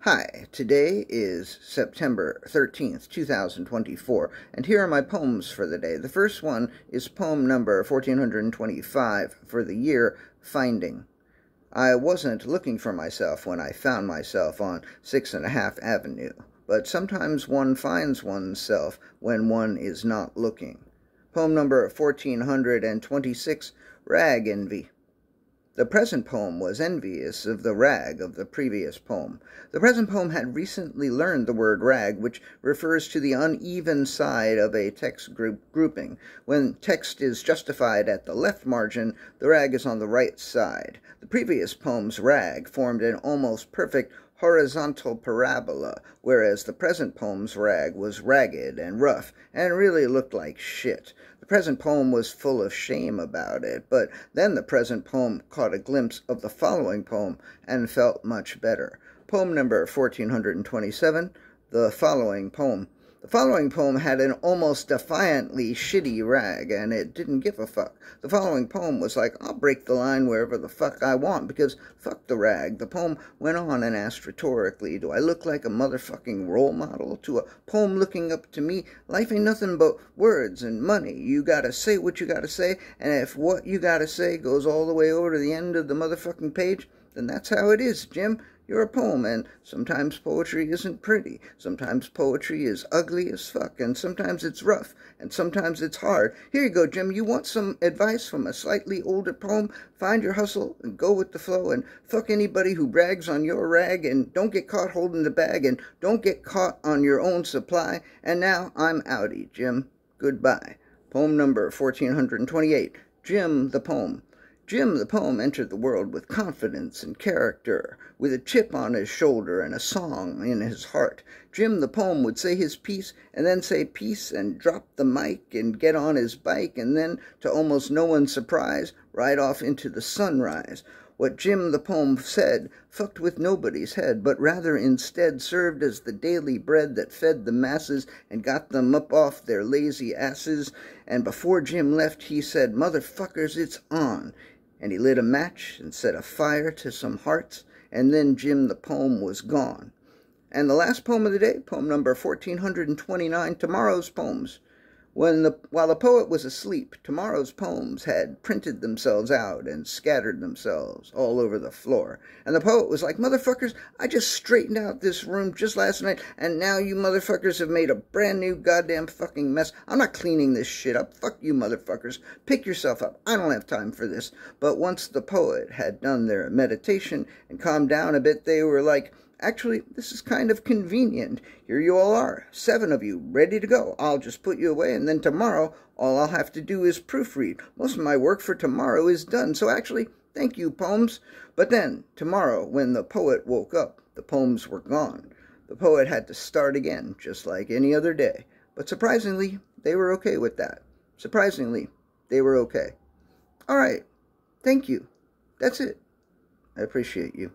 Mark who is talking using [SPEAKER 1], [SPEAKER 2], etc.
[SPEAKER 1] Hi, today is September 13th, 2024, and here are my poems for the day. The first one is poem number 1425 for the year, Finding. I wasn't looking for myself when I found myself on 6½ Avenue, but sometimes one finds oneself when one is not looking. Poem number 1426, Rag Envy. The present poem was envious of the rag of the previous poem. The present poem had recently learned the word rag, which refers to the uneven side of a text grouping. When text is justified at the left margin, the rag is on the right side. The previous poem's rag formed an almost perfect horizontal parabola, whereas the present poem's rag was ragged and rough and really looked like shit. The present poem was full of shame about it, but then the present poem caught a glimpse of the following poem and felt much better. Poem number 1427, the following poem. The following poem had an almost defiantly shitty rag, and it didn't give a fuck. The following poem was like, I'll break the line wherever the fuck I want, because fuck the rag. The poem went on and asked rhetorically, do I look like a motherfucking role model to a poem looking up to me? Life ain't nothing but words and money. You gotta say what you gotta say, and if what you gotta say goes all the way over to the end of the motherfucking page, then that's how it is, Jim. You're a poem, and sometimes poetry isn't pretty. Sometimes poetry is ugly as fuck, and sometimes it's rough, and sometimes it's hard. Here you go, Jim. You want some advice from a slightly older poem? Find your hustle and go with the flow, and fuck anybody who brags on your rag, and don't get caught holding the bag, and don't get caught on your own supply. And now I'm outie, Jim. Goodbye. Poem number 1428, Jim the Poem. Jim the poem entered the world with confidence and character, with a chip on his shoulder and a song in his heart. Jim the poem would say his piece, and then say peace, and drop the mic, and get on his bike, and then, to almost no one's surprise, ride off into the sunrise. What Jim the poem said fucked with nobody's head, but rather instead served as the daily bread that fed the masses and got them up off their lazy asses. And before Jim left, he said, "Motherfuckers, it's on." And he lit a match and set a fire to some hearts, and then Jim the poem was gone. And the last poem of the day, poem number 1429, Tomorrow's Poems. While the poet was asleep, tomorrow's poems had printed themselves out and scattered themselves all over the floor. And the poet was like, motherfuckers, I just straightened out this room just last night, and now you motherfuckers have made a brand new goddamn fucking mess. I'm not cleaning this shit up. Fuck you motherfuckers. Pick yourself up. I don't have time for this. But once the poet had done their meditation and calmed down a bit, they were like, actually, this is kind of convenient. Here you all are, 7 of you, ready to go. I'll just put you away, and then tomorrow, all I'll have to do is proofread. Most of my work for tomorrow is done, so actually, thank you, poems. But then, tomorrow, when the poet woke up, the poems were gone. The poet had to start again, just like any other day. But surprisingly, they were okay with that. Surprisingly, they were okay. All right, thank you. That's it. I appreciate you.